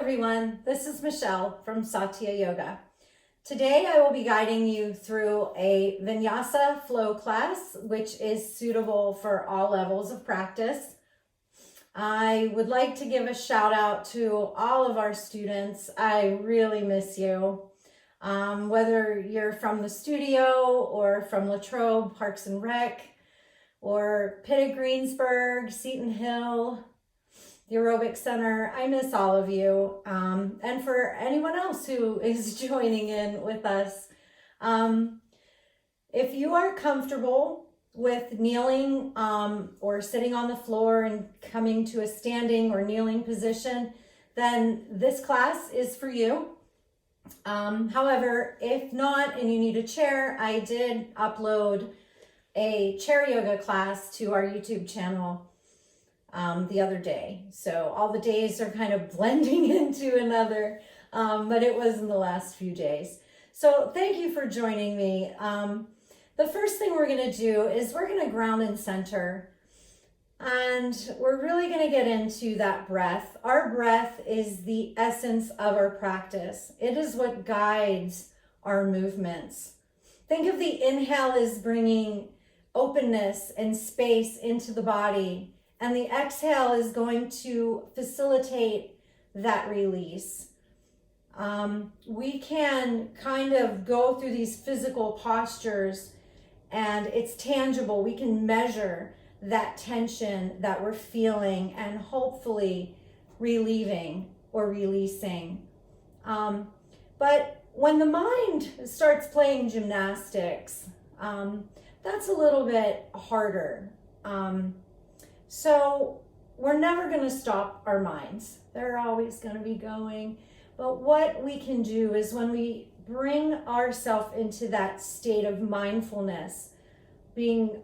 everyone, this is Michelle from Satya Yoga. Today I will be guiding you through a Vinyasa Flow class, which is suitable for all levels of practice. I would like to give a shout out to all of our students. I really miss you. Whether you're from the studio or from Latrobe, Parks and Rec, or Pitt Greensburg, Seton Hill, the Aerobic Center, I miss all of you. And for anyone else who is joining in with us, if you are comfortable with kneeling or sitting on the floor and coming to a standing or kneeling position, then this class is for you. However, if not and you need a chair, I did upload a chair yoga class to our YouTube channel the other day. So all the days are kind of blending into another, but it was in the last few days. So thank you for joining me. The first thing we're going to do is we're going to ground and center, and we're really going to get into that breath. Our breath is the essence of our practice. It is what guides our movements. Think of the inhale as bringing openness and space into the body, and the exhale is going to facilitate that release. We can kind of go through these physical postures and it's tangible. We can measure that tension that we're feeling and hopefully relieving or releasing. But when the mind starts playing gymnastics, that's a little bit harder. So we're never going to stop our minds. They're always going to be going. But what we can do is when we bring ourselves into that state of mindfulness, being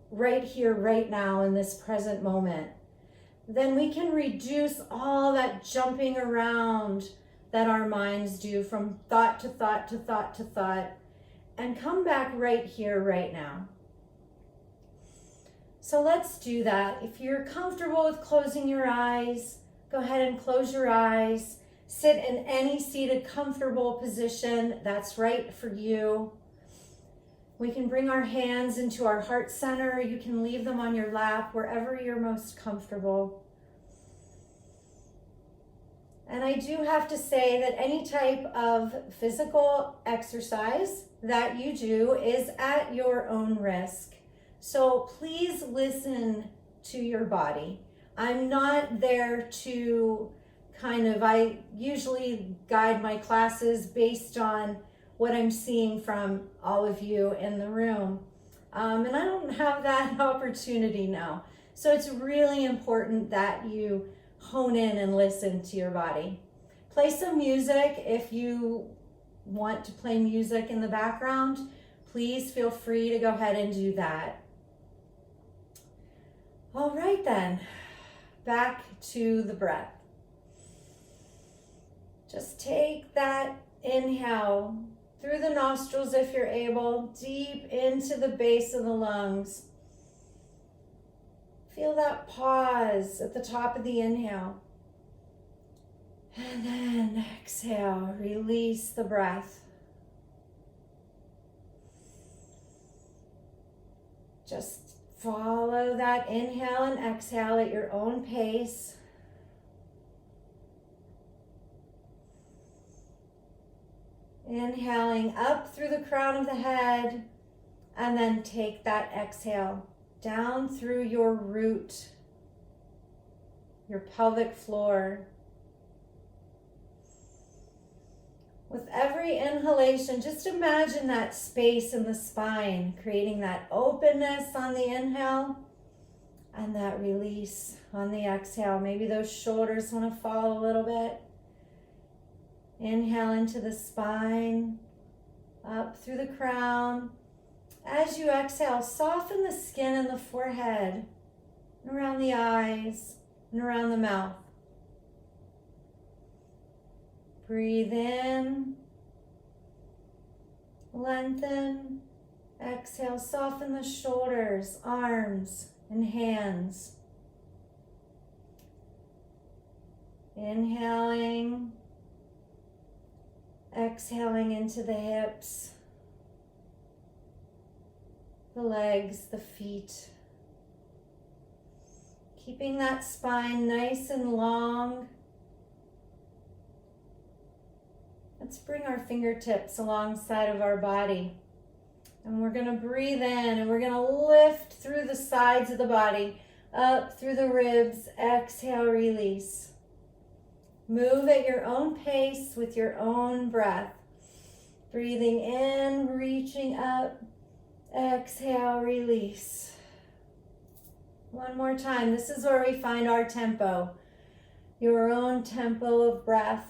right here, right now in this present moment, then we can reduce all that jumping around that our minds do from thought to thought to thought to thought, and come back right here, right now. So let's do that. If you're comfortable with closing your eyes, go ahead and close your eyes. Sit in any seated comfortable position that's right for you. We can bring our hands into our heart center. You can leave them on your lap, wherever you're most comfortable. And I do have to say that any type of physical exercise that you do is at your own risk. So please listen to your body. I'm not there to I usually guide my classes based on what I'm seeing from all of you in the room. And I don't have that opportunity now. So it's really important that you hone in and listen to your body. Play some music. If you want to play music in the background, please feel free to go ahead and do that. All right then, back to the breath. Just take that inhale through the nostrils if you're able, deep into the base of the lungs. Feel that pause at the top of the inhale. And then exhale, release the breath. Just follow that inhale and exhale at your own pace. Inhaling up through the crown of the head, and then take that exhale down through your root, your pelvic floor. With every inhalation, just imagine that space in the spine, creating that openness on the inhale and that release on the exhale. Maybe those shoulders want to fall a little bit. Inhale into the spine, up through the crown. As you exhale, soften the skin in the forehead, around the eyes, and around the mouth. Breathe in, lengthen, exhale, soften the shoulders, arms, and hands. Inhaling, exhaling into the hips, the legs, the feet. Keeping that spine nice and long. Let's bring our fingertips alongside of our body. And we're going to breathe in and we're going to lift through the sides of the body, up through the ribs. Exhale, release. Move at your own pace with your own breath. Breathing in, reaching up. Exhale, release. One more time. This is where we find our tempo. Your own tempo of breath.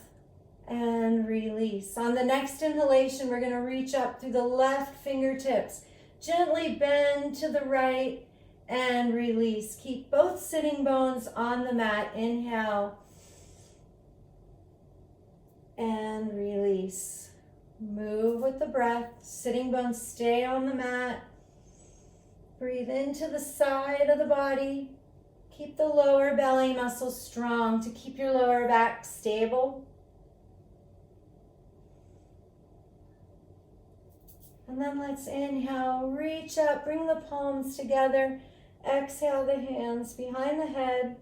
And release. On the next inhalation, we're going to reach up through the left fingertips. Gently bend to the right and release. Keep both sitting bones on the mat. Inhale and release. Move with the breath. Sitting bones stay on the mat. Breathe into the side of the body. Keep the lower belly muscles strong to keep your lower back stable. And then let's inhale, reach up, bring the palms together. Exhale the hands behind the head.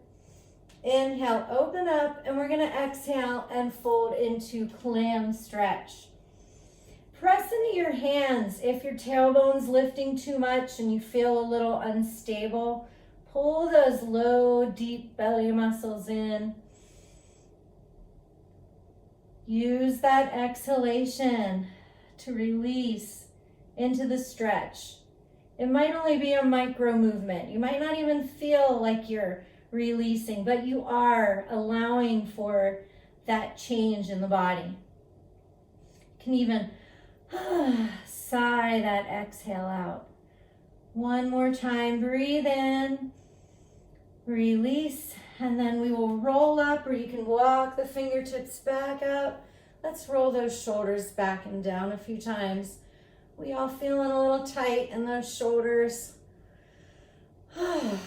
Inhale, open up, and we're going to exhale and fold into clam stretch. Press into your hands if your tailbone's lifting too much and you feel a little unstable. Pull those low, deep belly muscles in. Use that exhalation to release into the stretch. It might only be a micro movement. You might not even feel like you're releasing, but you are allowing for that change in the body. You can even sigh that exhale out. One more time, breathe in, release, and then we will roll up, or you can walk the fingertips back up. Let's roll those shoulders back and down a few times. We all feeling a little tight in those shoulders. Breathe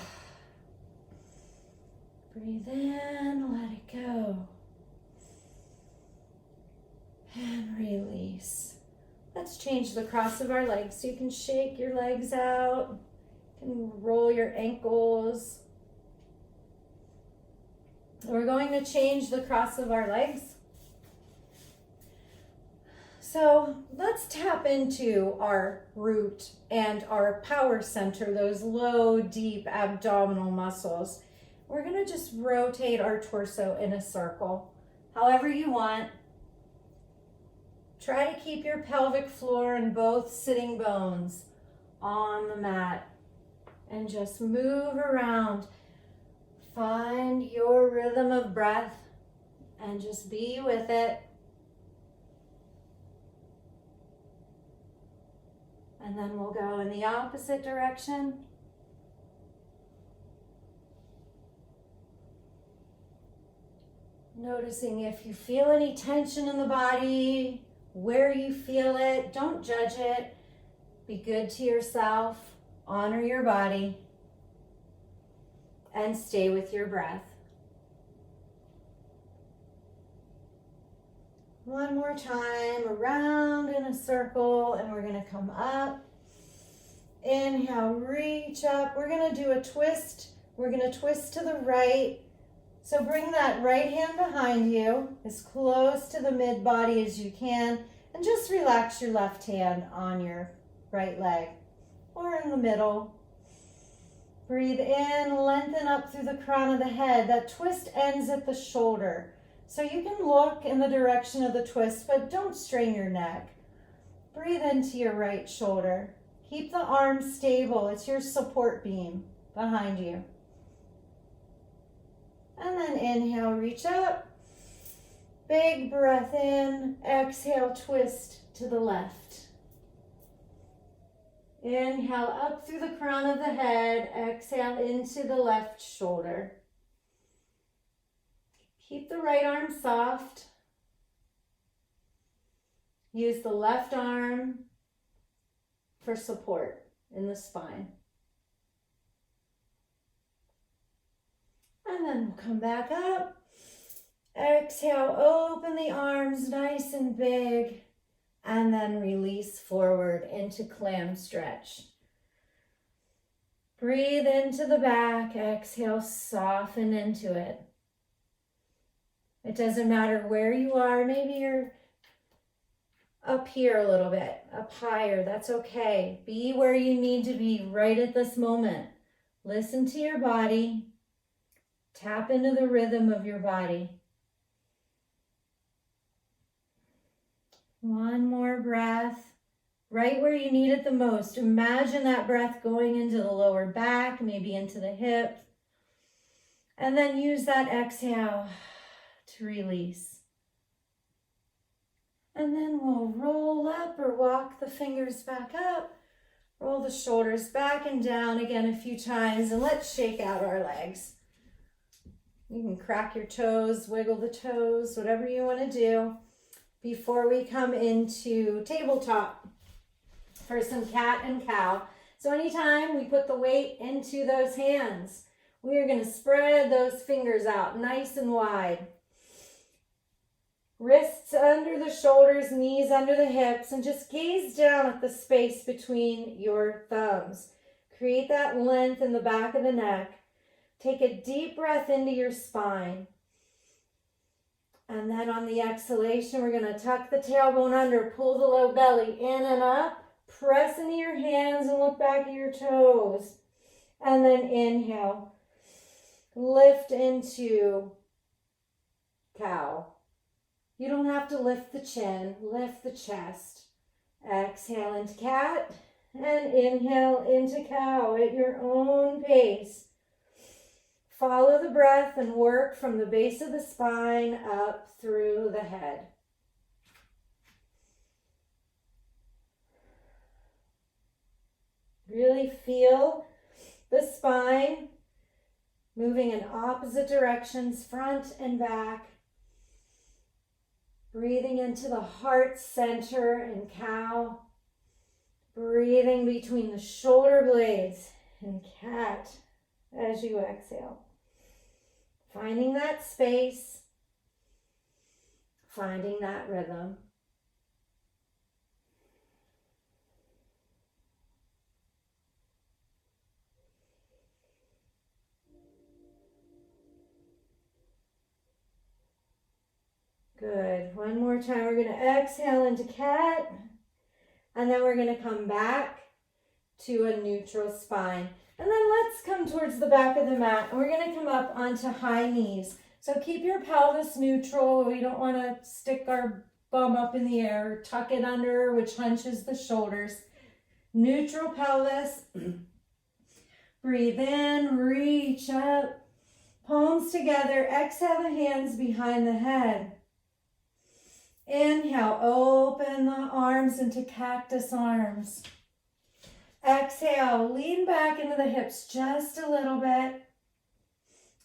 in, let it go. And release. Let's change the cross of our legs. So you can shake your legs out. You can roll your ankles. We're going to change the cross of our legs. So let's tap into our root and our power center, those low, deep abdominal muscles. We're going to just rotate our torso in a circle, however you want. Try to keep your pelvic floor and both sitting bones on the mat and just move around. Find your rhythm of breath and just be with it. And then we'll go in the opposite direction. Noticing if you feel any tension in the body, where you feel it. Don't judge it. Be good to yourself. Honor your body. And stay with your breath. One more time, around in a circle, and we're going to come up. Inhale, reach up. We're going to do a twist. We're going to twist to the right. So bring that right hand behind you, as close to the mid-body as you can, and just relax your left hand on your right leg or in the middle. Breathe in, lengthen up through the crown of the head. That twist ends at the shoulder. So you can look in the direction of the twist, but don't strain your neck. Breathe into your right shoulder. Keep the arm stable. It's your support beam behind you. And then inhale, reach up. Big breath in. Exhale, twist to the left. Inhale up through the crown of the head. Exhale into the left shoulder. Keep the right arm soft. Use the left arm for support in the spine. And then we'll come back up. Exhale, open the arms nice and big, and then release forward into clam stretch. Breathe into the back, exhale, soften into it. It doesn't matter where you are, maybe you're up here a little bit, up higher, that's okay. Be where you need to be right at this moment. Listen to your body, tap into the rhythm of your body. One more breath, right where you need it the most. Imagine that breath going into the lower back, maybe into the hip. And then use that exhale to release. And then we'll roll up or walk the fingers back up. Roll the shoulders back and down again a few times. And let's shake out our legs. You can crack your toes, wiggle the toes, whatever you want to do before we come into tabletop for some cat and cow. So anytime we put the weight into those hands, we are going to spread those fingers out nice and wide. Wrists under the shoulders, knees under the hips, and just gaze down at the space between your thumbs. Create that length in the back of the neck. Take a deep breath into your spine. And then on the exhalation, we're going to tuck the tailbone under, pull the low belly in and up, press into your hands and look back at your toes. And then inhale, lift into cow. You don't have to lift the chin, lift the chest. Exhale into cat and inhale into cow at your own pace. Follow the breath and work from the base of the spine up through the head. Really feel the spine moving in opposite directions, front and back. Breathing into the heart center in cow. Breathing between the shoulder blades in cat as you exhale. Finding that space, finding that rhythm. Good. One more time. We're going to exhale into cat, and then we're going to come back to a neutral spine. And then let's come towards the back of the mat, and we're going to come up onto high knees. So keep your pelvis neutral. We don't want to stick our bum up in the air. Tuck it under, which hunches the shoulders. Neutral pelvis. Breathe in, reach up, palms together. Exhale the hands behind the head. Inhale, open the arms into cactus arms. Exhale, lean back into the hips just a little bit.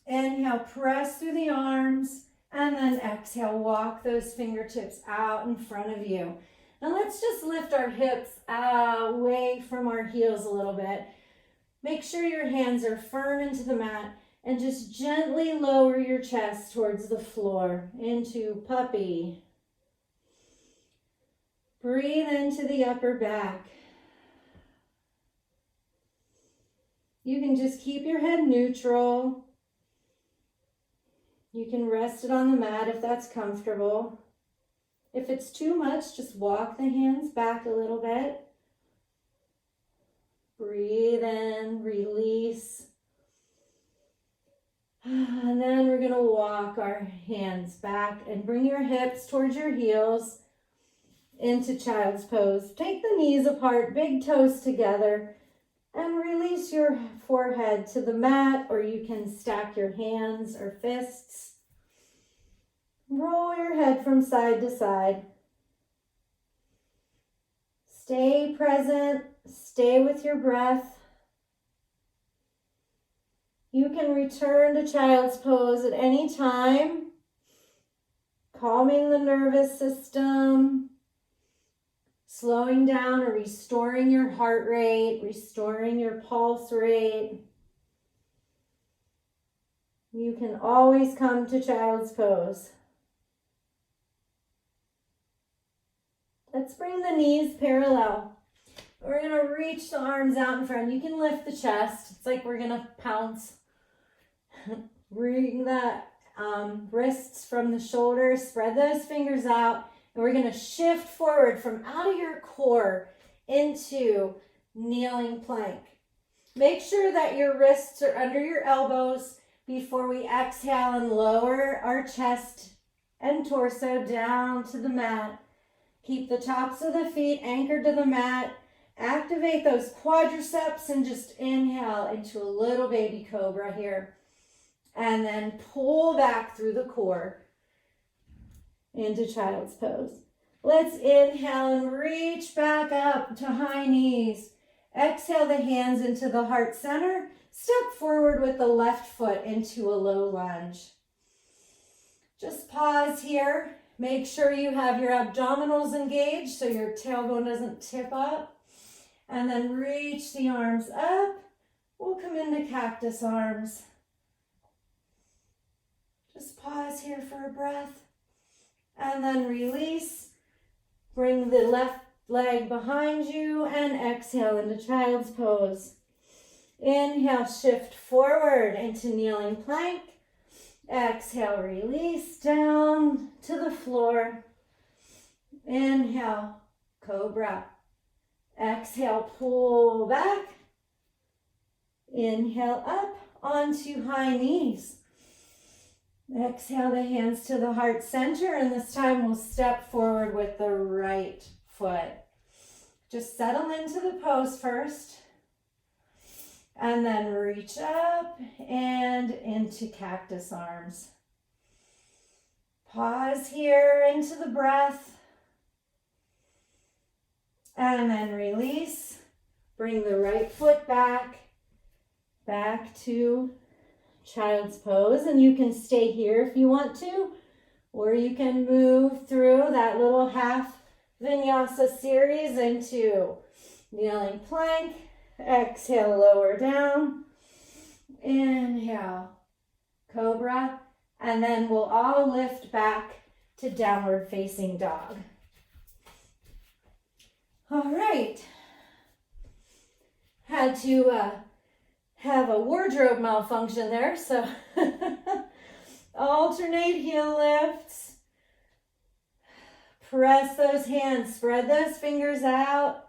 Inhale, press through the arms, and then exhale, walk those fingertips out in front of you. And let's just lift our hips away from our heels a little bit. Make sure your hands are firm into the mat, and just gently lower your chest towards the floor into puppy. Breathe into the upper back. You can just keep your head neutral. You can rest it on the mat if that's comfortable. If it's too much, just walk the hands back a little bit. Breathe in, release. And then we're going to walk our hands back and bring your hips towards your heels into child's pose. Take the knees apart, big toes together, and release your forehead to the mat, or you can stack your hands or fists. Roll your head from side to side. Stay present, stay with your breath. You can return to child's pose at any time, calming the nervous system, slowing down or restoring your heart rate, restoring your pulse rate. You can always come to child's pose. Let's bring the knees parallel. We're gonna reach the arms out in front. You can lift the chest. It's like we're gonna pounce. Bring the wrists from the shoulders, spread those fingers out, and we're gonna shift forward from out of your core into kneeling plank. Make sure that your wrists are under your elbows before we exhale and lower our chest and torso down to the mat. Keep the tops of the feet anchored to the mat. Activate those quadriceps and just inhale into a little baby cobra here. And then pull back through the core into child's pose. Let's inhale and reach back up to high knees. Exhale the hands into the heart center. Step forward with the left foot into a low lunge. Just pause here. Make sure you have your abdominals engaged so your tailbone doesn't tip up. And then reach the arms up. We'll come into cactus arms. Just pause here for a breath. And then release. Bring the left leg behind you and exhale into child's pose. Inhale, shift forward into kneeling plank. Exhale, release down to the floor. Inhale, cobra. Exhale, pull back. Inhale, up onto high knees. Exhale the hands to the heart center, and this time we'll step forward with the right foot. Just settle into the pose first, and then reach up and into cactus arms. Pause here into the breath, and then release. Bring the right foot back to child's pose, and you can stay here if you want to, or you can move through that little half vinyasa series into kneeling plank. Exhale, lower down. Inhale, cobra, and then we'll all lift back to downward facing dog. All right. Had to have a wardrobe malfunction there, so alternate heel lifts. Press those hands, spread those fingers out.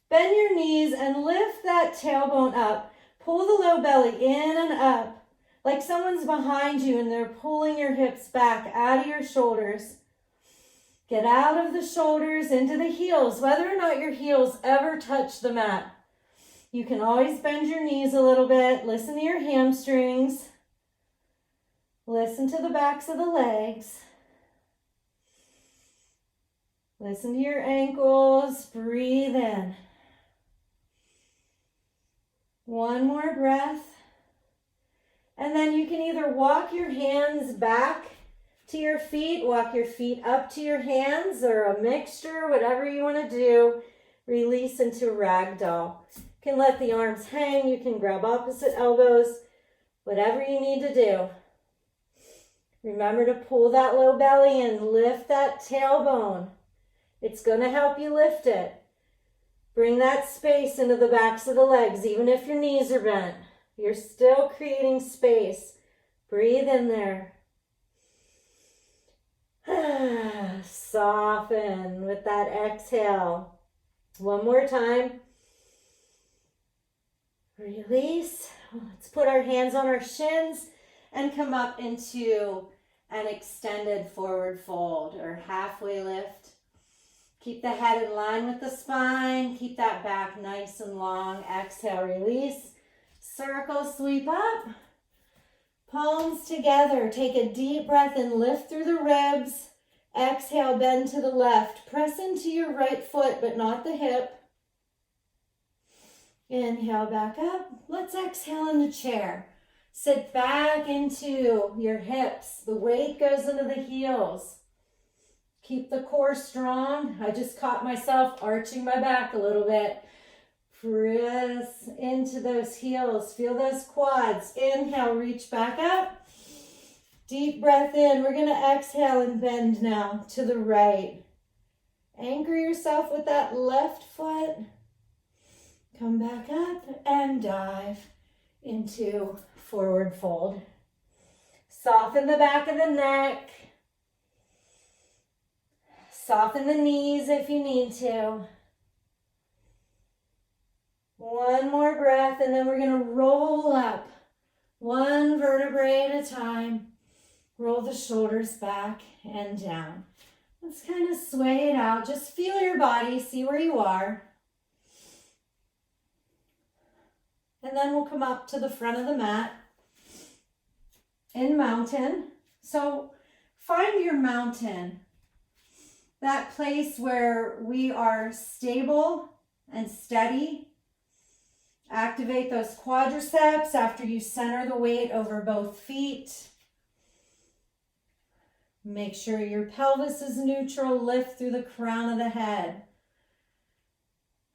Bend your knees and lift that tailbone up. Pull the low belly in and up, like someone's behind you and they're pulling your hips back out of your shoulders. Get out of the shoulders into the heels, whether or not your heels ever touch the mat. You can always bend your knees a little bit. Listen to your hamstrings. Listen to the backs of the legs. Listen to your ankles. Breathe in. One more breath. And then you can either walk your hands back to your feet, walk your feet up to your hands, or a mixture, whatever you want to do. Release into ragdoll. You can let the arms hang. You can grab opposite elbows, whatever you need to do. Remember to pull that low belly and lift that tailbone. It's going to help you lift it. Bring that space into the backs of the legs, even if your knees are bent. You're still creating space. Breathe in there. Soften with that exhale. One more time. Release. Let's put our hands on our shins and come up into an extended forward fold or halfway lift. Keep the head in line with the spine. Keep that back nice and long. Exhale, release. Circle, sweep up. Palms together. Take a deep breath and lift through the ribs. Exhale, bend to the left. Press into your right foot, but not the hip. Inhale, back up. Let's exhale in the chair. Sit back into your hips. The weight goes into the heels. Keep the core strong. I just caught myself arching my back a little bit. Press into those heels. Feel those quads. Inhale, reach back up. Deep breath in. We're going to exhale and bend now to the right. Anchor yourself with that left foot. Come back up and dive into forward fold. Soften the back of the neck. Soften the knees if you need to. One more breath, and then we're going to roll up one vertebrae at a time. Roll the shoulders back and down. Let's kind of sway it out. Just feel your body, see where you are. And then we'll come up to the front of the mat in mountain. So find your mountain, that place where we are stable and steady. Activate those quadriceps after you center the weight over both feet. Make sure your pelvis is neutral. Lift through the crown of the head.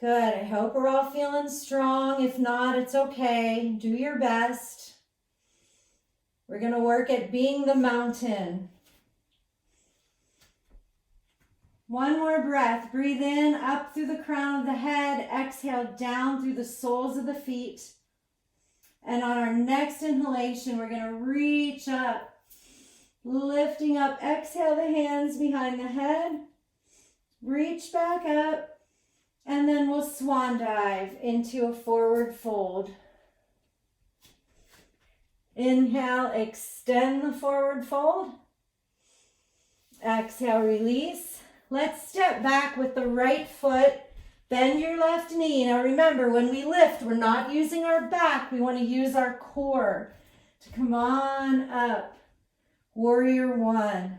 Good. I hope we're all feeling strong. If not, it's okay. Do your best. We're going to work at being the mountain. One more breath. Breathe in, up through the crown of the head. Exhale down through the soles of the feet. And on our next inhalation, we're going to reach up. Lifting up, exhale the hands behind the head, reach back up, and then we'll swan dive into a forward fold. Inhale, extend the forward fold. Exhale, release. Let's step back with the right foot, bend your left knee. Now remember, when we lift, we're not using our back, we want to use our core to come on up. Warrior one.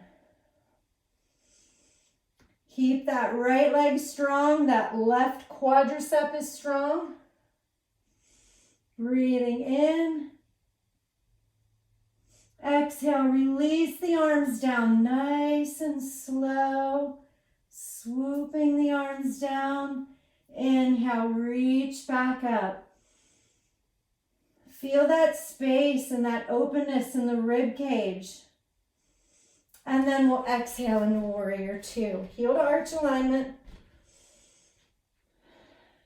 Keep that right leg strong. That left quadricep is strong. Breathing in. Exhale, release the arms down nice and slow. Swooping the arms down. Inhale, reach back up. Feel that space and that openness in the rib cage. And then we'll exhale into warrior two. Heel to arch alignment.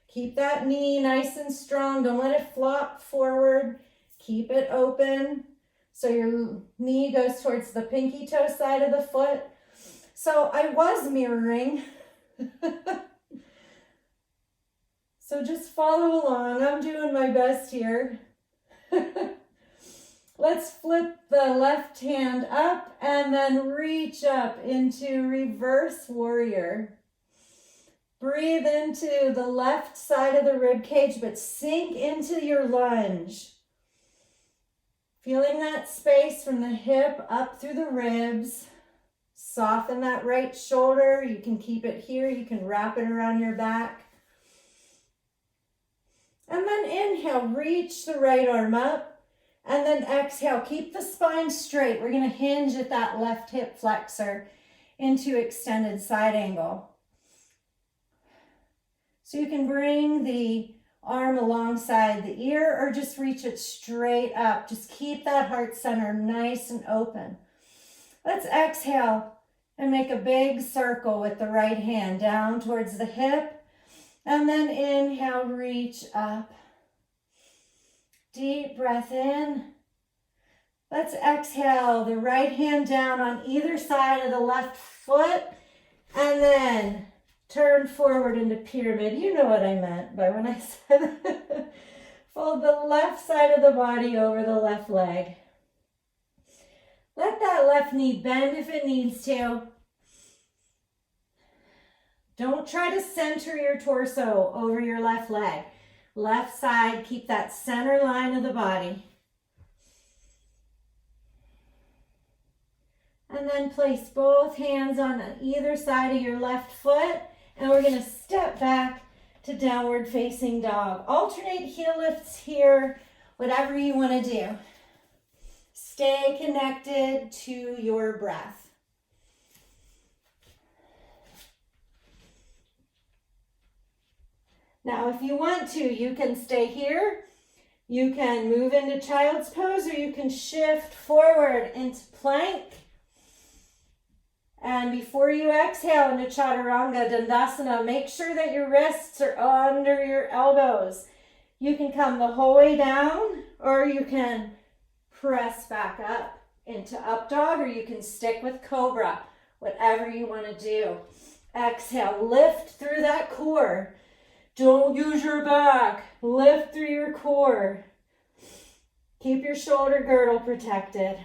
Keep that knee nice and strong. Don't let it flop forward. Keep it open. So your knee goes towards the pinky toe side of the foot. So I was mirroring. So just follow along. I'm doing my best here. Let's flip the left hand up and then reach up into reverse warrior. Breathe into the left side of the rib cage, but sink into your lunge. Feeling that space from the hip up through the ribs. Soften that right shoulder. You can keep it here. You can wrap it around your back. And then inhale, reach the right arm up. And then exhale, keep the spine straight. We're going to hinge at that left hip flexor into extended side angle. So you can bring the arm alongside the ear or just reach it straight up. Just keep that heart center nice and open. Let's exhale and make a big circle with the right hand down towards the hip. And then inhale, reach up. Deep breath in. Let's exhale the right hand down on either side of the left foot and then turn forward into pyramid. You know what I meant by when I said that. Fold the left side of the body over the left leg. Let that left knee bend if it needs to. Don't try to center your torso over your left leg. Left side, keep that center line of the body. And then place both hands on either side of your left foot. And we're going to step back to downward facing dog. Alternate heel lifts here, whatever you want to do. Stay connected to your breath. Now, if you want to, you can stay here. You can move into child's pose, or you can shift forward into plank. And before you exhale into Chaturanga Dandasana, make sure that your wrists are under your elbows. You can come the whole way down, or you can press back up into up dog, or you can stick with cobra, whatever you want to do. Exhale, lift through that core. Don't use your back. Lift through your core. Keep your shoulder girdle protected.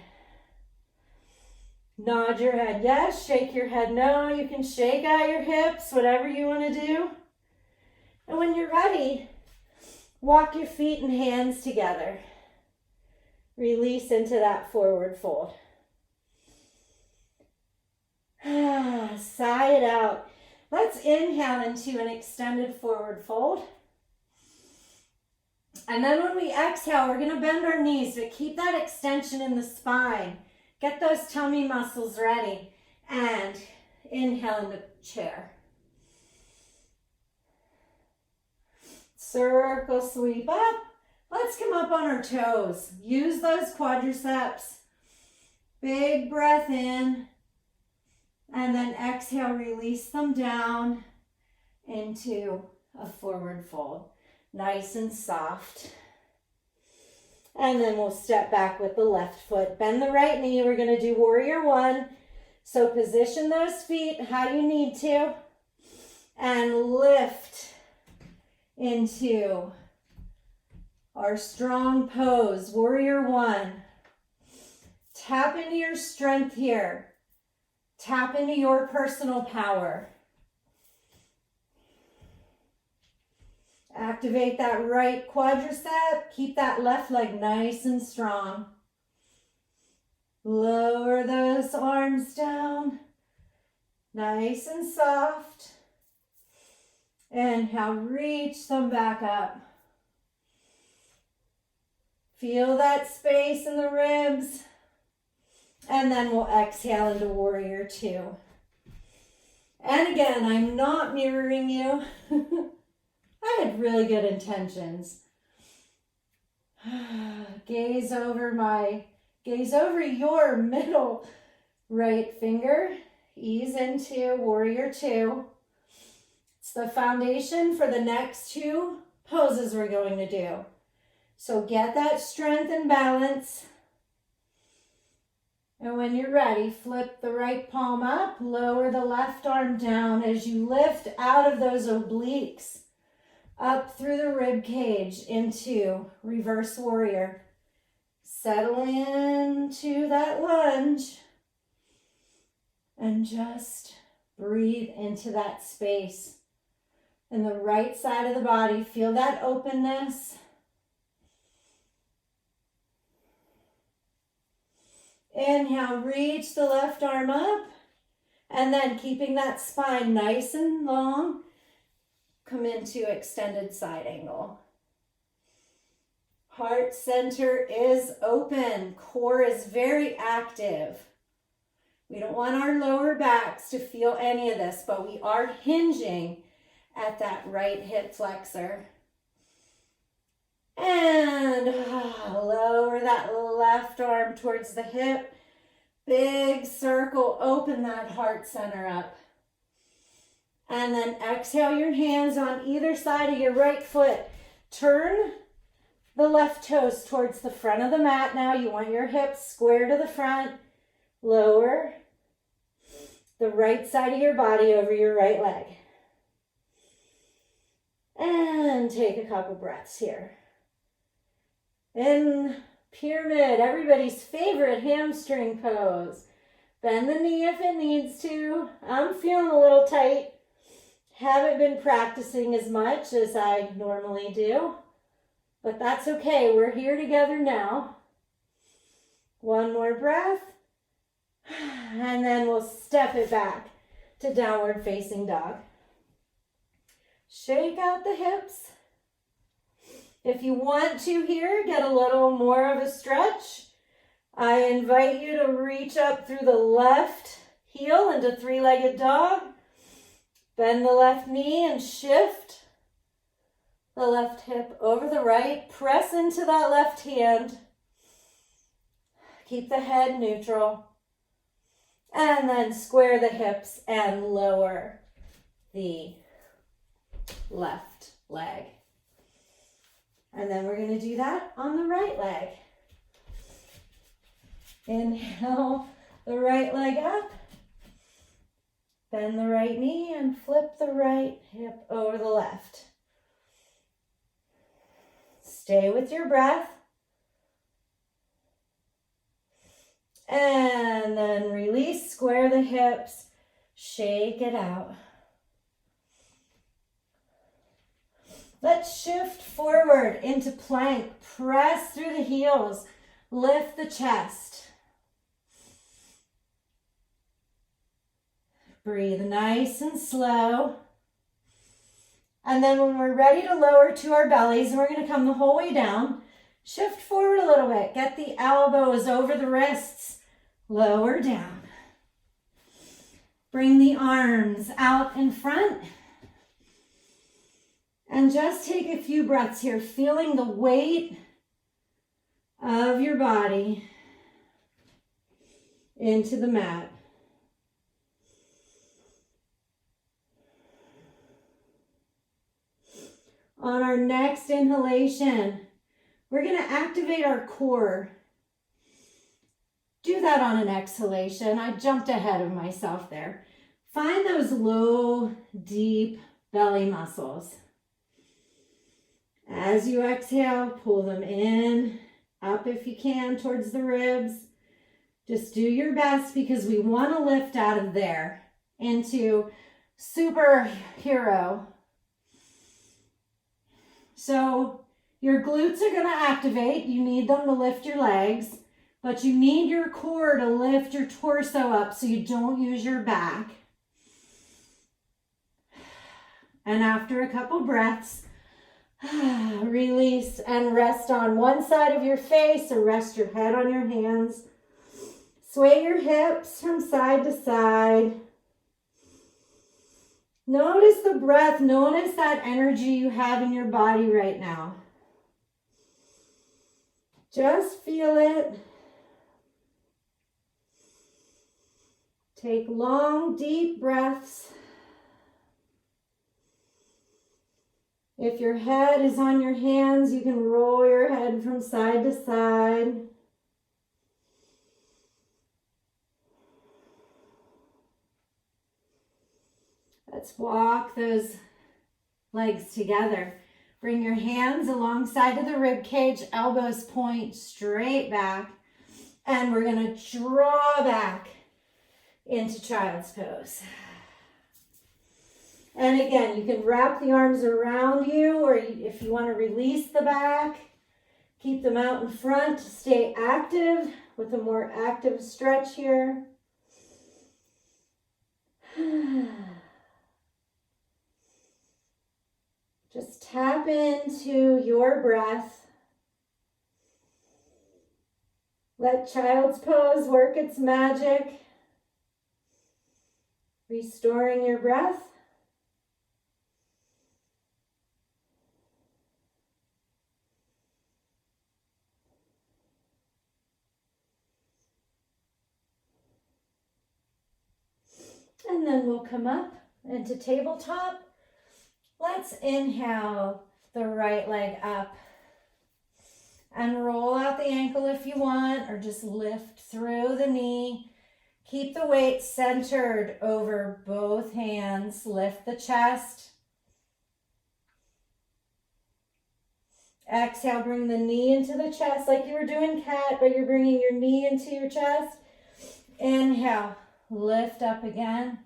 Nod your head yes, shake your head no. You can shake out your hips, whatever you want to do. And when you're ready, walk your feet and hands together. Release into that forward fold. Sigh it out. Let's inhale into an extended forward fold. And then when we exhale, we're going to bend our knees, but keep that extension in the spine. Get those tummy muscles ready. And inhale into chair. Circle sweep up. Let's come up on our toes. Use those quadriceps. Big breath in. And then exhale, release them down into a forward fold. Nice and soft. And then we'll step back with the left foot. Bend the right knee. We're going to do warrior one. So position those feet how you need to. And lift into our strong pose. Warrior one. Tap into your strength here. Tap into your personal power. Activate that right quadricep. Keep that left leg nice and strong. Lower those arms down. Nice and soft. Inhale, reach them back up. Feel that space in the ribs. And then we'll exhale into warrior two. And again, I'm not mirroring you. I had really good intentions. Gaze over your middle right finger. Ease into warrior two. It's the foundation for the next two poses we're going to do. So get that strength and balance. And when you're ready, flip the right palm up, lower the left arm down as you lift out of those obliques, up through the rib cage into reverse warrior. Settle into that lunge and just breathe into that space. In the right side of the body, feel that openness. Inhale, reach the left arm up, and then keeping that spine nice and long, come into extended side angle. Heart center is open, core is very active. We don't want our lower backs to feel any of this, but we are hinging at that right hip flexor. And lower that left arm towards the hip. Big circle, open that heart center up. And then exhale your hands on either side of your right foot. Turn the left toes towards the front of the mat now. You want your hips square to the front. Lower the right side of your body over your right leg. And take a couple breaths here. In pyramid, everybody's favorite hamstring pose. Bend the knee if it needs to. I'm feeling a little tight. Haven't been practicing as much as I normally do, but that's okay. We're here together now. One more breath, and then we'll step it back to downward facing dog. Shake out the hips. If you want to here, get a little more of a stretch. I invite you to reach up through the left heel into three-legged dog. Bend the left knee and shift the left hip over the right. Press into that left hand. Keep the head neutral. And then square the hips and lower the left leg. And then we're going to do that on the right leg. Inhale the right leg up. Bend the right knee and flip the right hip over the left. Stay with your breath. And then release, square the hips, shake it out. Let's shift forward into plank. Press through the heels. Lift the chest. Breathe nice and slow. And then when we're ready to lower to our bellies, and we're going to come the whole way down, shift forward a little bit. Get the elbows over the wrists. Lower down. Bring the arms out in front. And just take a few breaths here, feeling the weight of your body into the mat. On our next inhalation, we're going to activate our core. Do that on an exhalation. I jumped ahead of myself there. Find those low, deep belly muscles. As you exhale, pull them in, up if you can, towards the ribs. Just do your best because we want to lift out of there into superhero. So your glutes are going to activate. You need them to lift your legs, but you need your core to lift your torso up so you don't use your back. And after a couple breaths, release and rest on one side of your face or rest your head on your hands. Sway your hips from side to side. Notice the breath. Notice that energy you have in your body right now. Just feel it. Take long, deep breaths. If your head is on your hands, you can roll your head from side to side. Let's walk those legs together. Bring your hands alongside of the rib cage, elbows point straight back. And we're going to draw back into child's pose. And again, you can wrap the arms around you, or if you want to release the back, keep them out in front to stay active with a more active stretch here. Just tap into your breath. Let child's pose work its magic. Restoring your breath. And then we'll come up into tabletop. Let's inhale the right leg up and roll out the ankle if you want, or just lift through the knee. Keep the weight centered over both hands. Lift the chest. Exhale, bring the knee into the chest like you were doing cat, but you're bringing your knee into your chest. Inhale, lift up again.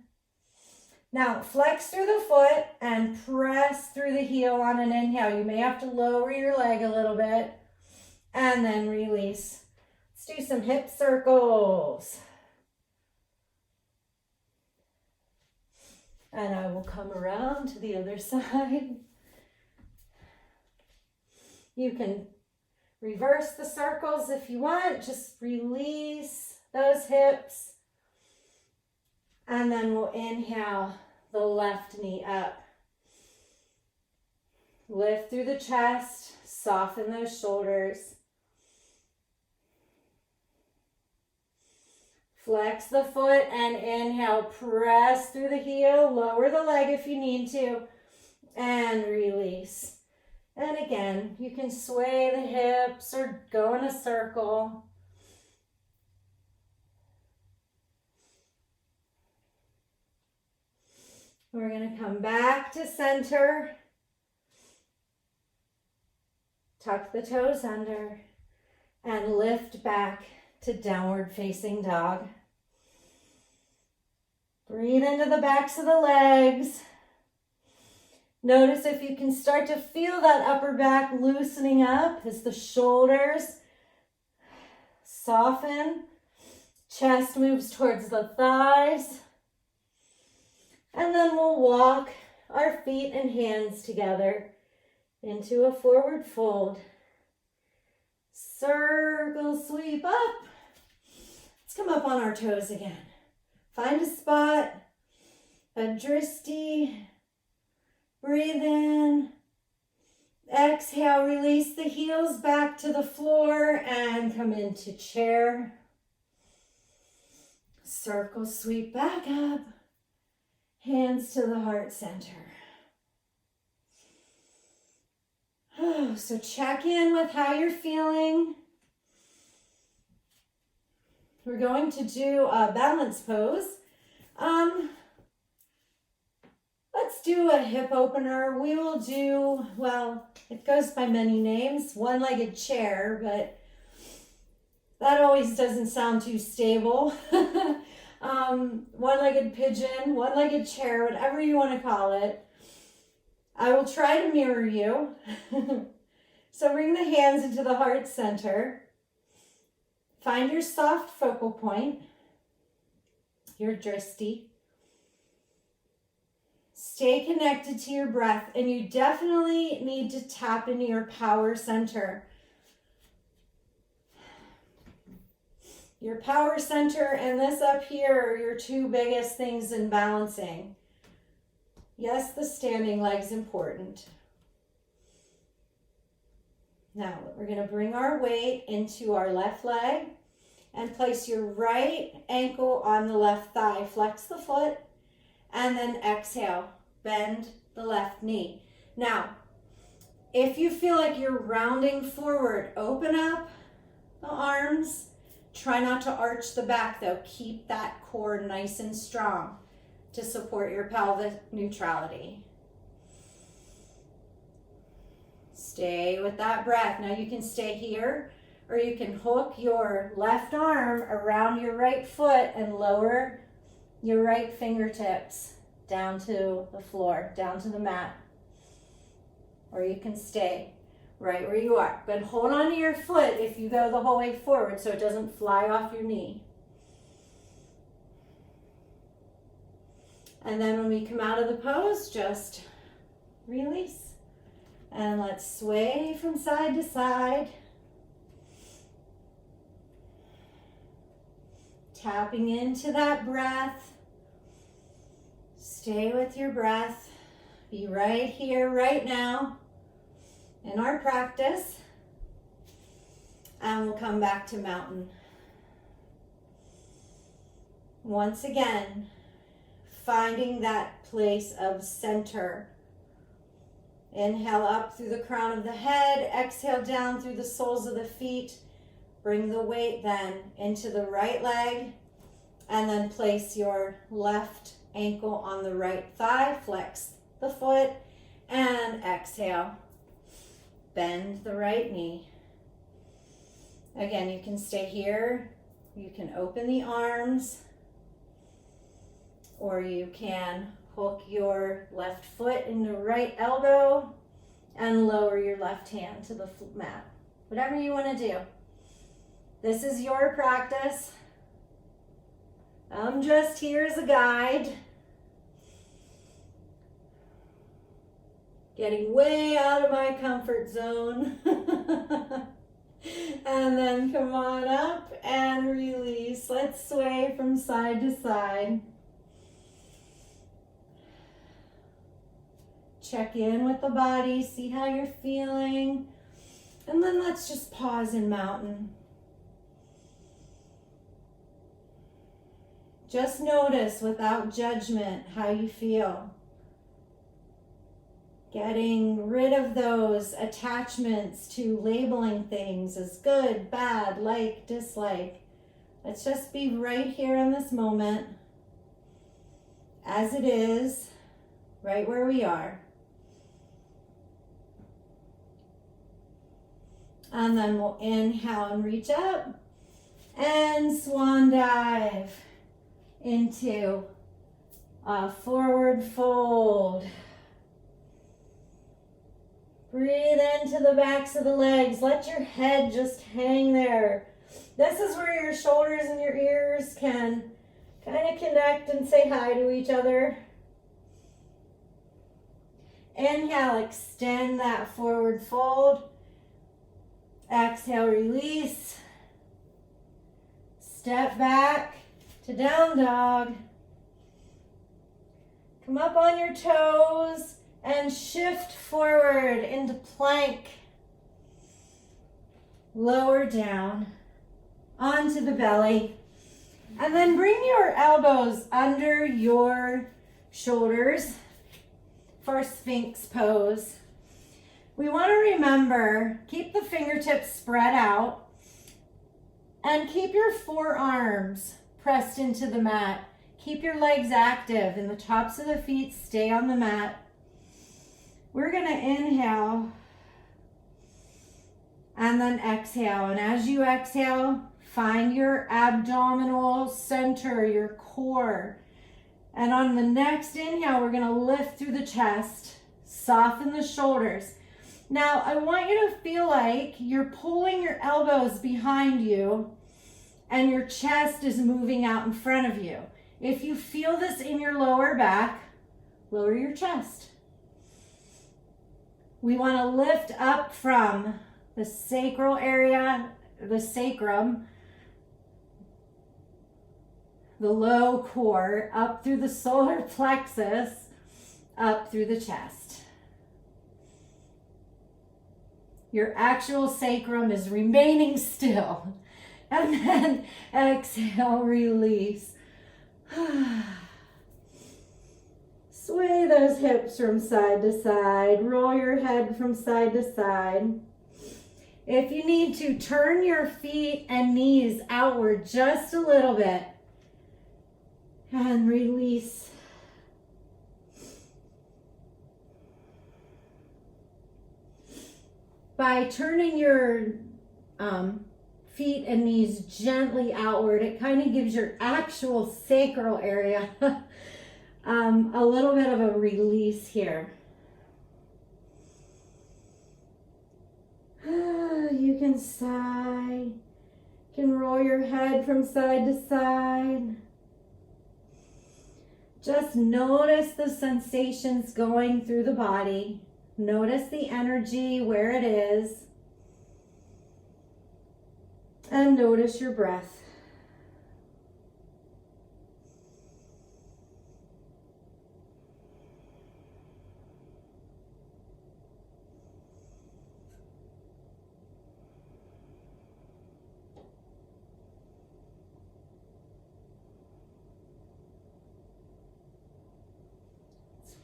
Now, flex through the foot and press through the heel on an inhale. You may have to lower your leg a little bit and then release. Let's do some hip circles. And I will come around to the other side. You can reverse the circles if you want. Just release those hips. And then we'll inhale the left knee up. Lift through the chest, soften those shoulders. Flex the foot and inhale, press through the heel, lower the leg if you need to, and release. And again, you can sway the hips or go in a circle. We're going to come back to center. Tuck the toes under and lift back to downward facing dog. Breathe into the backs of the legs. Notice if you can start to feel that upper back loosening up as the shoulders soften, chest moves towards the thighs. And then we'll walk our feet and hands together into a forward fold. Circle sweep up. Let's come up on our toes again. Find a spot, a dristi. Breathe in. Exhale, release the heels back to the floor and come into chair. Circle sweep back up. Hands to the heart center. Oh, so check in with how you're feeling. We're going to do a balance pose. Let's do a hip opener. We will do, well, it goes by many names, one-legged chair, but that always doesn't sound too stable. One-legged pigeon, one-legged chair, whatever you want to call it. I will try to mirror you. So bring the hands into the heart center. Find your soft focal point, your dristi. Stay connected to your breath, and you definitely need to tap into your power center. Your power center and this up here are your two biggest things in balancing. Yes, the standing leg's important. Now, we're going to bring our weight into our left leg and place your right ankle on the left thigh. Flex the foot and then exhale. Bend the left knee. Now, if you feel like you're rounding forward, open up the arms. Try not to arch the back though. Keep that core nice and strong to support your pelvic neutrality. Stay with that breath. Now you can stay here, or you can hook your left arm around your right foot and lower your right fingertips down to the floor, down to the mat. Or you can stay right where you are. But hold on to your foot if you go the whole way forward so it doesn't fly off your knee. And then when we come out of the pose, just release. And let's sway from side to side. Tapping into that breath. Stay with your breath. Be right here, right now in our practice. And we'll come back to mountain. Once again, finding that place of center. Inhale up through the crown of the head. Exhale down through the soles of the feet. Bring the weight then into the right leg. And then place your left ankle on the right thigh. Flex the foot. And exhale. Bend the right knee. Again, you can stay here. You can open the arms. Or you can hook your left foot in the right elbow and lower your left hand to the mat. Whatever you want to do. This is your practice. I'm just here as a guide. Getting way out of my comfort zone. And then come on up and release. Let's sway from side to side. Check in with the body, see how you're feeling. And then let's just pause in mountain. Just notice without judgment how you feel. Getting rid of those attachments to labeling things as good, bad, like, dislike. Let's just be right here in this moment as it is, right where we are. And then we'll inhale and reach up and swan dive into a forward fold. Breathe into the backs of the legs. Let your head just hang there. This is where your shoulders and your ears can kind of connect and say hi to each other. Inhale, extend that forward fold. Exhale, release. Step back to down dog. Come up on your toes and shift forward into plank. Lower down onto the belly. And then bring your elbows under your shoulders for Sphinx pose. We want to remember, keep the fingertips spread out and keep your forearms pressed into the mat. Keep your legs active and the tops of the feet stay on the mat. We're going to inhale and then exhale. And as you exhale, find your abdominal center, your core. And on the next inhale, we're going to lift through the chest, soften the shoulders. Now, I want you to feel like you're pulling your elbows behind you and your chest is moving out in front of you. If you feel this in your lower back, lower your chest. We want to lift up from the sacral area, the sacrum, the low core, up through the solar plexus, up through the chest. Your actual sacrum is remaining still. And then exhale, release. Sway those hips from side to side. Roll your head from side to side. If you need to, turn your feet and knees outward just a little bit. And release. By turning your feet and knees gently outward, it kind of gives your actual sacral area a little bit of a release here. You can sigh. You can roll your head from side to side. Just notice the sensations going through the body. Notice the energy where it is. And notice your breath.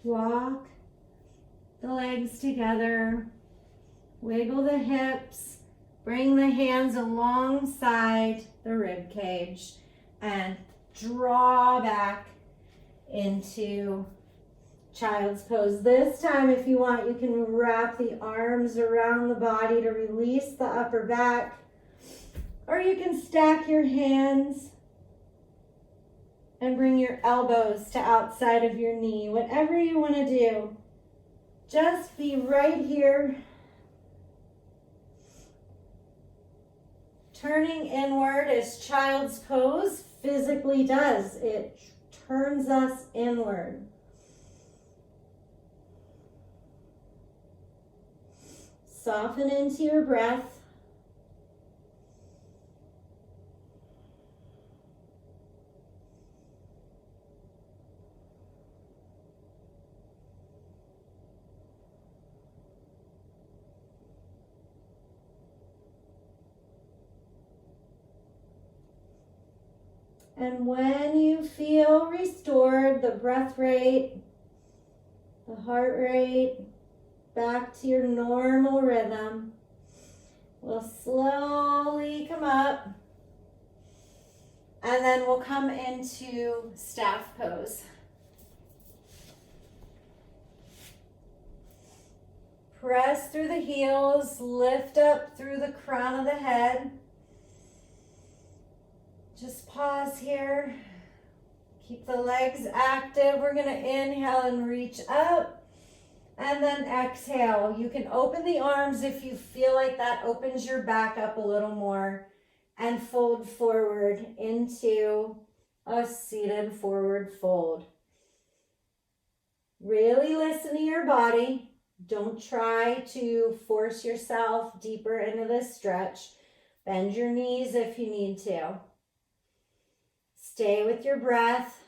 Walk the legs together, wiggle the hips, bring the hands alongside the rib cage and draw back into child's pose. This time, if you want, you can wrap the arms around the body to release the upper back, or you can stack your hands and bring your elbows to outside of your knee. Whatever you want to do, just be right here. Turning inward as child's pose physically does. It turns us inward. Soften into your breath. And when you feel restored, the breath rate, the heart rate, back to your normal rhythm, we'll slowly come up, and then we'll come into staff pose. Press through the heels, lift up through the crown of the head. Just pause here. Keep the legs active. We're going to inhale and reach up, and then exhale. You can open the arms if you feel like that opens your back up a little more, and fold forward into a seated forward fold. Really listen to your body. Don't try to force yourself deeper into this stretch. Bend your knees if you need to. Stay with your breath.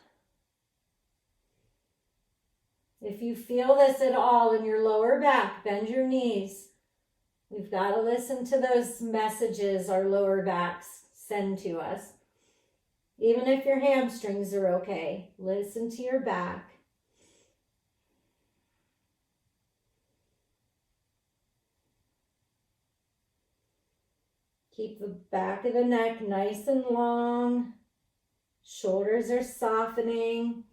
If you feel this at all in your lower back, bend your knees. We've got to listen to those messages our lower backs send to us. Even if your hamstrings are okay, listen to your back. Keep the back of the neck nice and long. Shoulders are softening.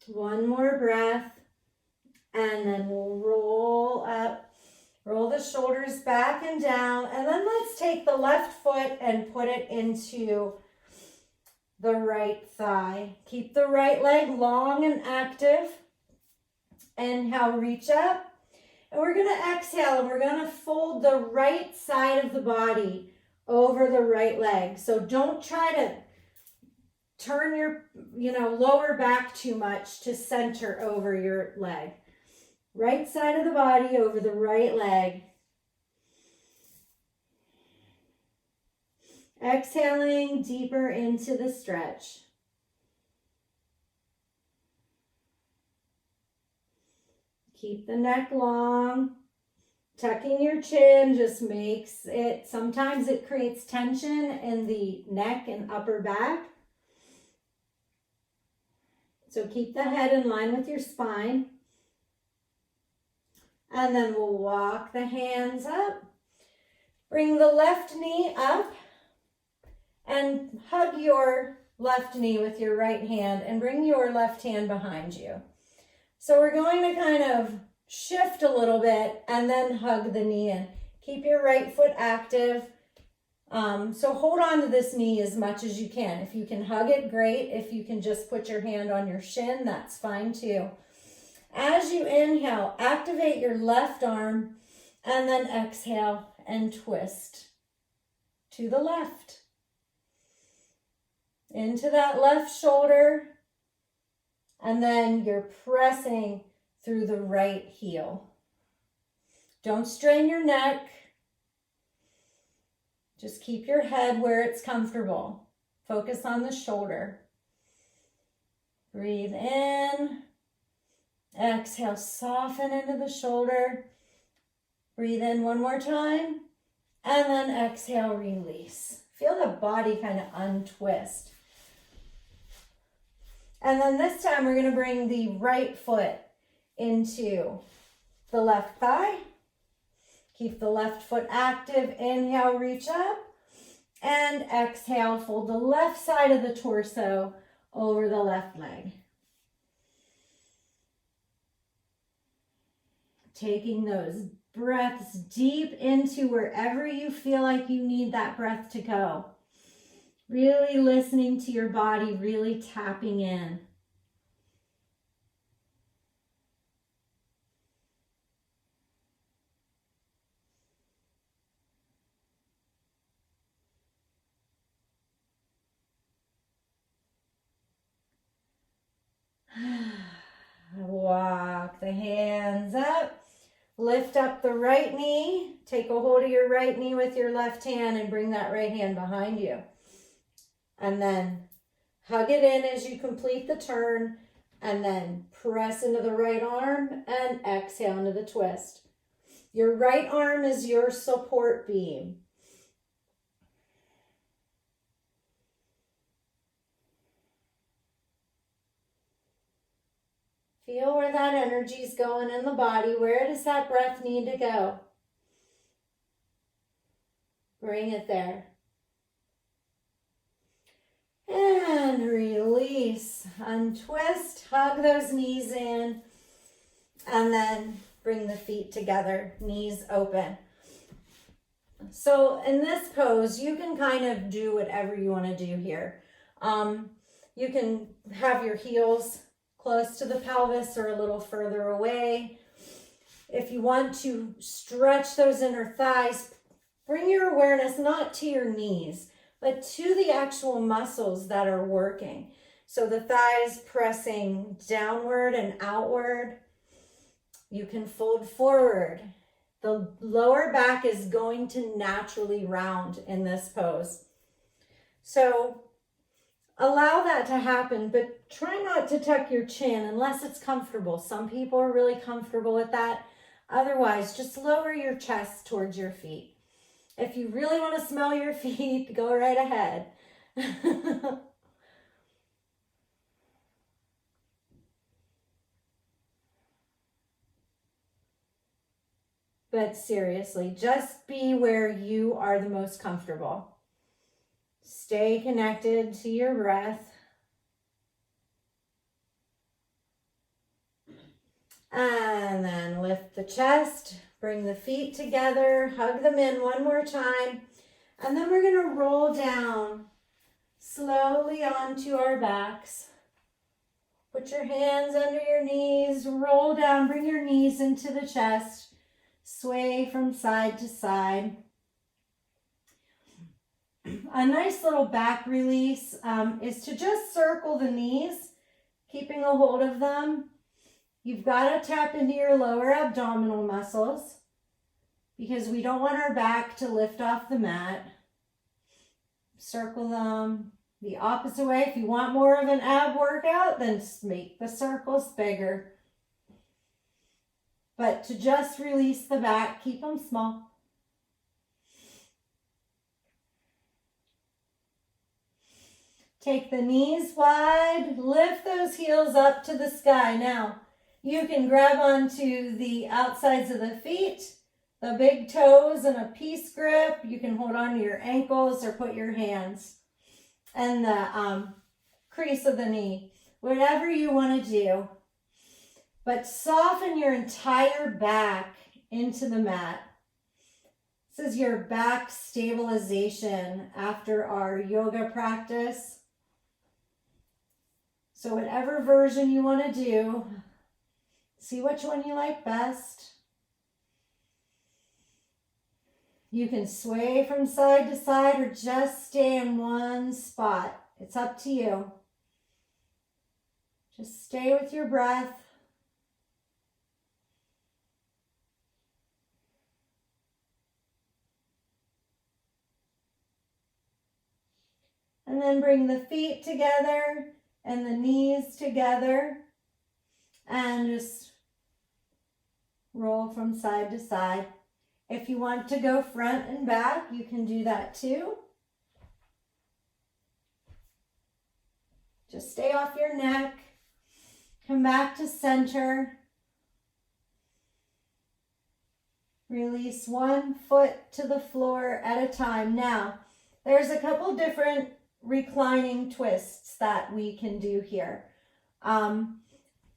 One more breath. And then we'll roll up. Roll the shoulders back and down. And then let's take the left foot and put it into the right thigh. Keep the right leg long and active. Inhale, reach up. And we're going to exhale, and we're going to fold the right side of the body over the right leg. So don't try to turn your, lower back too much to center over your leg. Right side of the body over the right leg. Exhaling deeper into the stretch. Keep the neck long. Tucking your chin just makes it, sometimes it creates tension in the neck and upper back. So keep the head in line with your spine. And then we'll walk the hands up. Bring the left knee up and hug your left knee with your right hand and bring your left hand behind you. So we're going to kind of shift a little bit and then hug the knee in. Keep your right foot active. So hold on to this knee as much as you can. If you can hug it, great. If you can just put your hand on your shin, that's fine too. As you inhale, activate your left arm and then exhale and twist to the left. Into that left shoulder. And then you're pressing through the right heel. Don't strain your neck. Just keep your head where it's comfortable. Focus on the shoulder. Breathe in. Exhale, soften into the shoulder. Breathe in one more time. And then exhale, release. Feel the body kind of untwist. And then this time we're going to bring the right foot into the left thigh. Keep the left foot active. Inhale, reach up. And exhale, fold the left side of the torso over the left leg. Taking those breaths deep into wherever you feel like you need that breath to go. Really listening to your body, really tapping in. Walk the hands up. Lift up the right knee. Take a hold of your right knee with your left hand and bring that right hand behind you. And then hug it in as you complete the turn, and then press into the right arm and exhale into the twist. Your right arm is your support beam. Feel where that energy is going in the body. Where does that breath need to go? Bring it there. And release. Untwist. Hug those knees in. And then bring the feet together. Knees open. So in this pose, you can kind of do whatever you want to do here. You can have your heels close to the pelvis or a little further away. If you want to stretch those inner thighs, bring your awareness not to your knees, but to the actual muscles that are working. So the thighs pressing downward and outward. You can fold forward. The lower back is going to naturally round in this pose. So allow that to happen, but try not to tuck your chin unless it's comfortable. Some people are really comfortable with that. Otherwise, just lower your chest towards your feet. If you really want to smell your feet, go right ahead. But seriously, just be where you are the most comfortable. Stay connected to your breath. And then lift the chest, bring the feet together, hug them in one more time. And then we're going to roll down slowly onto our backs. Put your hands under your knees, roll down, bring your knees into the chest, sway from side to side. A nice little back release is to just circle the knees, keeping a hold of them. You've got to tap into your lower abdominal muscles because we don't want our back to lift off the mat. Circle them the opposite way. If you want more of an ab workout, then make the circles bigger. But to just release the back, keep them small. Take the knees wide, lift those heels up to the sky. Now, you can grab onto the outsides of the feet, the big toes in a peace grip. You can hold on to your ankles or put your hands in the crease of the knee, whatever you want to do. But soften your entire back into the mat. This is your back stabilization after our yoga practice. So whatever version you want to do, see which one you like best. You can sway from side to side or just stay in one spot. It's up to you. Just stay with your breath. And then bring the feet together and the knees together and just roll from side to side. If you want to go front and back, you can do that too. Just stay off your neck. Come back to center. Release one foot to the floor at a time. Now, there's a couple different reclining twists that we can do here.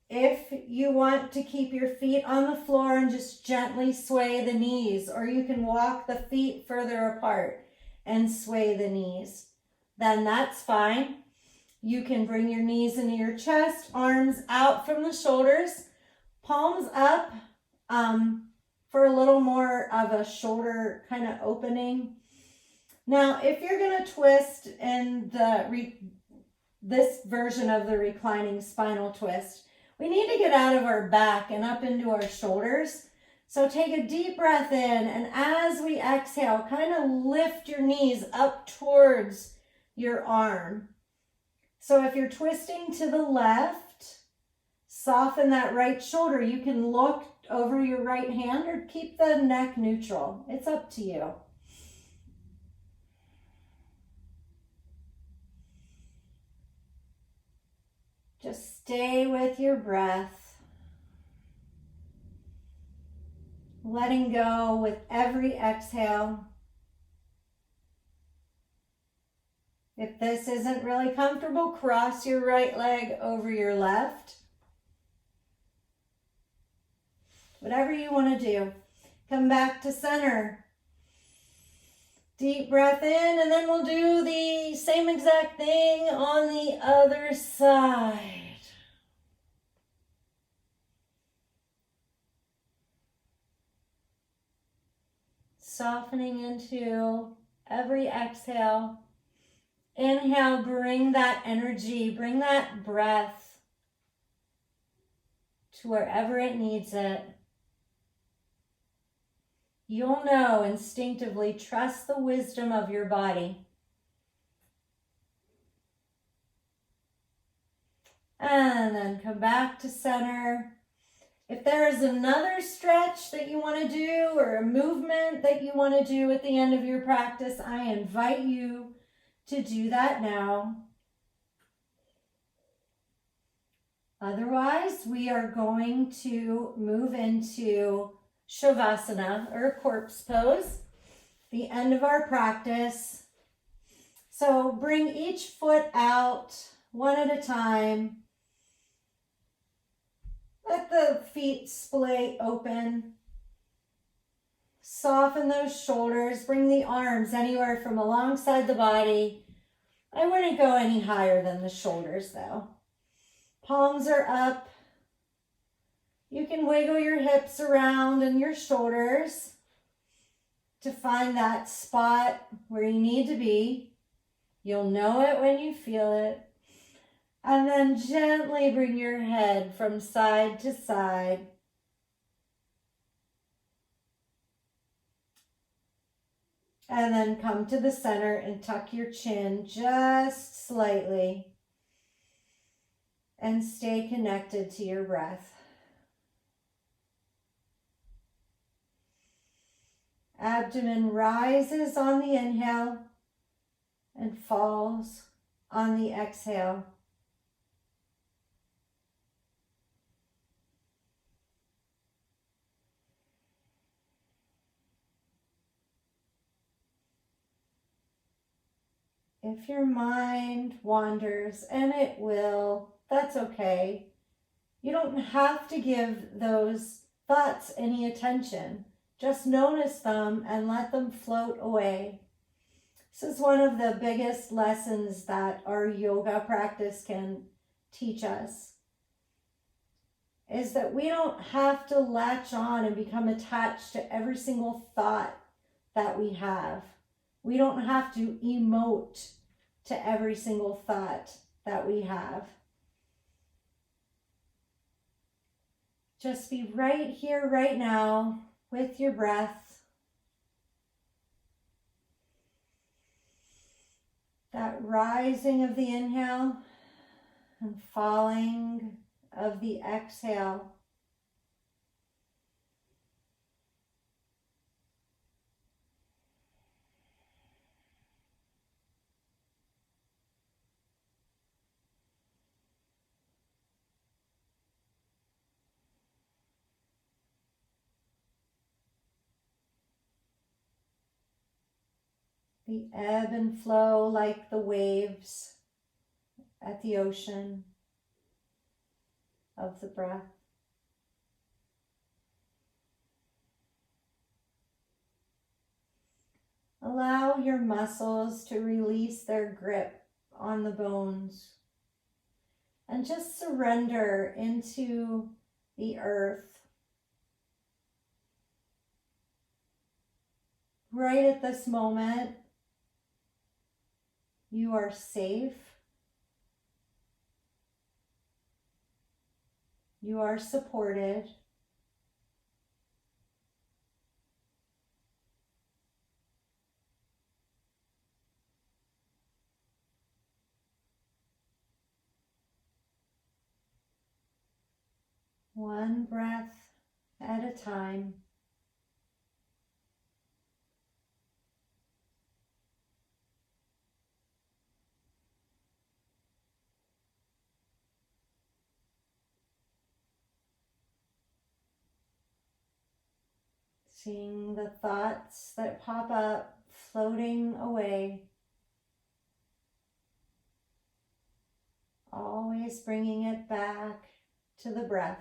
If you want to keep your feet on the floor and just gently sway the knees, or you can walk the feet further apart and sway the knees, then that's fine. You can bring your knees into your chest, arms out from the shoulders, palms up for a little more of a shoulder kind of opening. Now, if you're going to twist in this version of the reclining spinal twist, we need to get out of our back and up into our shoulders. So take a deep breath in, and as we exhale, kind of lift your knees up towards your arm. So if you're twisting to the left, soften that right shoulder. You can look over your right hand or keep the neck neutral. It's up to you. Just stay with your breath. letting go with every exhale. If this isn't really comfortable, cross your right leg over your left. Whatever you want to do. Come back to center. Deep breath in, and then we'll do the same exact thing on the other side. Softening into every exhale. Inhale, bring that energy, bring that breath to wherever it needs it. You'll know instinctively, trust the wisdom of your body. And then come back to center. If there is another stretch that you want to do or a movement that you want to do at the end of your practice, I invite you to do that now. Otherwise, we are going to move into Shavasana, or corpse pose, the end of our practice. So bring each foot out one at a time. Let the feet splay open. Soften those shoulders. Bring the arms anywhere from alongside the body. I wouldn't go any higher than the shoulders though. Palms are up. You can wiggle your hips around and your shoulders to find that spot where you need to be. You'll know it when you feel it. And then gently bring your head from side to side. And then come to the center and tuck your chin just slightly. And stay connected to your breath. Abdomen rises on the inhale and falls on the exhale. If your mind wanders, and it will, that's okay. You don't have to give those thoughts any attention. Just notice them and let them float away. This is one of the biggest lessons that our yoga practice can teach us, is that we don't have to latch on and become attached to every single thought that we have. We don't have to emote to every single thought that we have. Just be right here, right now, with your breath. That rising of the inhale and falling of the exhale. The ebb and flow like the waves at the ocean of the breath. Allow your muscles to release their grip on the bones and just surrender into the earth. Right at this moment, you are safe. You are supported. One breath at a time. Seeing the thoughts that pop up, floating away. Always bringing it back to the breath.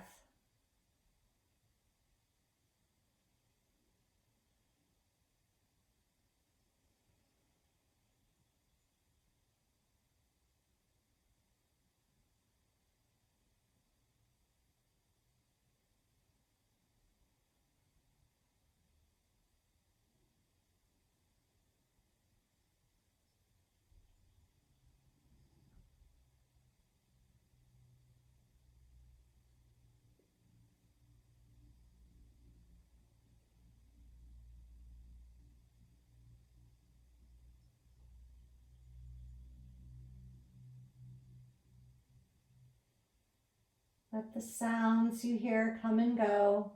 Let the sounds you hear come and go.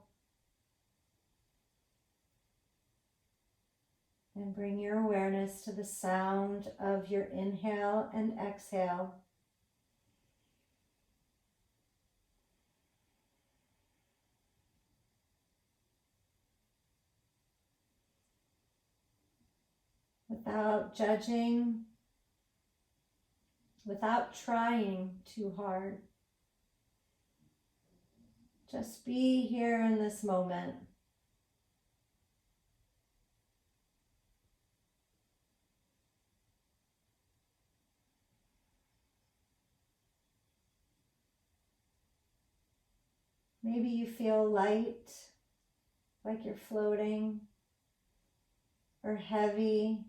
And bring your awareness to the sound of your inhale and exhale. Without judging, without trying too hard. Just be here in this moment. Maybe you feel light, like you're floating, or heavy,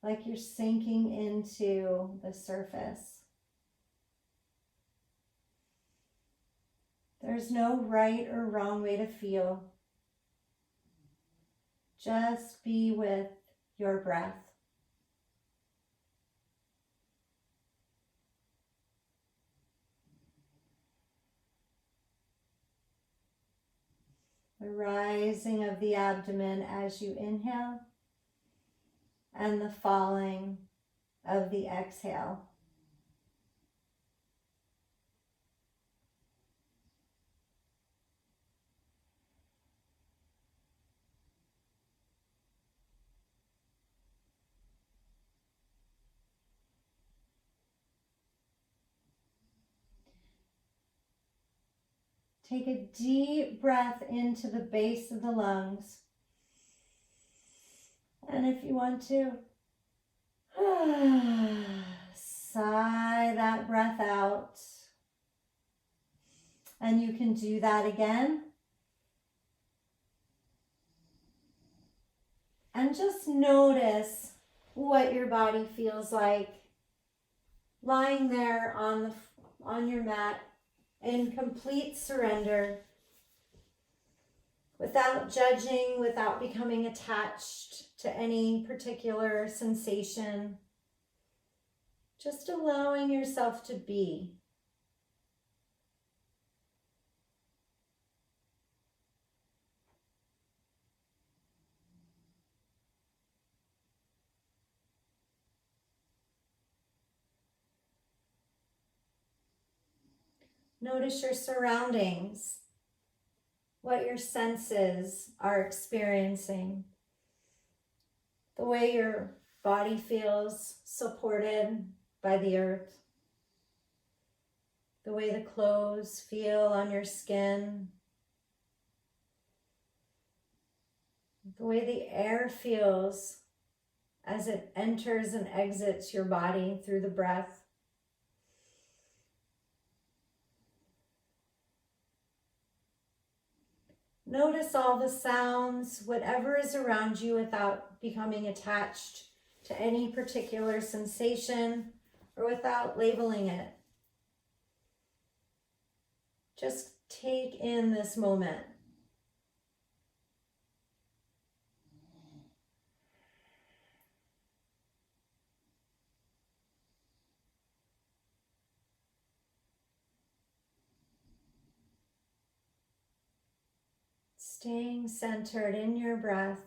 like you're sinking into the surface. There's no right or wrong way to feel. Just be with your breath. The rising of the abdomen as you inhale and the falling of the exhale. Take a deep breath into the base of the lungs. And if you want to, sigh that breath out. And you can do that again. And just notice what your body feels like lying there on your mat in complete surrender, without judging, without becoming attached to any particular sensation. Just allowing yourself to be. Notice your surroundings, what your senses are experiencing, the way your body feels supported by the earth, the way the clothes feel on your skin, the way the air feels as it enters and exits your body through the breath. Notice all the sounds, whatever is around you, without becoming attached to any particular sensation or without labeling it. Just take in this moment. Staying centered in your breath.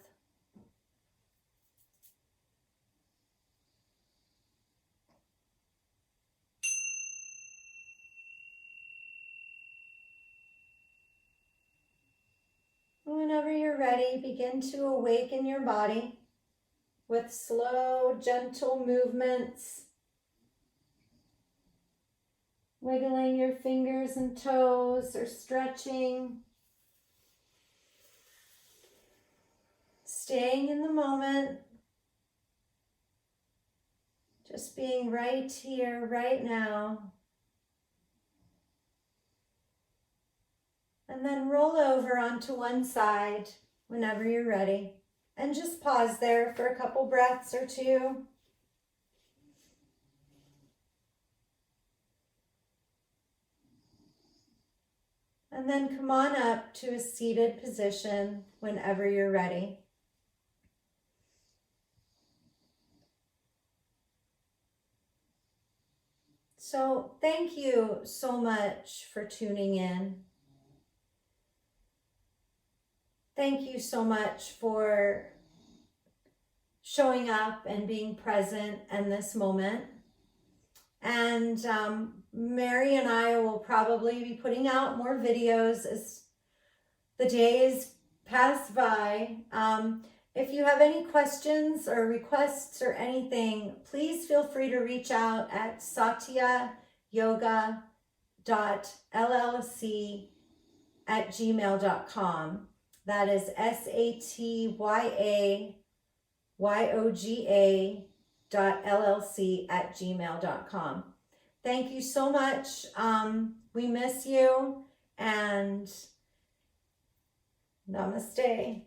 whenever you're ready, begin to awaken your body with slow, gentle movements, wiggling your fingers and toes or stretching, staying in the moment, just being right here, right now. And then roll over onto one side whenever you're ready. And just pause there for a couple breaths or two. And then come on up to a seated position whenever you're ready. So thank you so much for tuning in. Thank you so much for showing up and being present in this moment. And Mary and I will probably be putting out more videos as the days pass by. If you have any questions or requests or anything, please feel free to reach out at satyayoga.llc@gmail.com. That is satyayoga.llc@gmail.com. Thank you so much. We miss you, and namaste.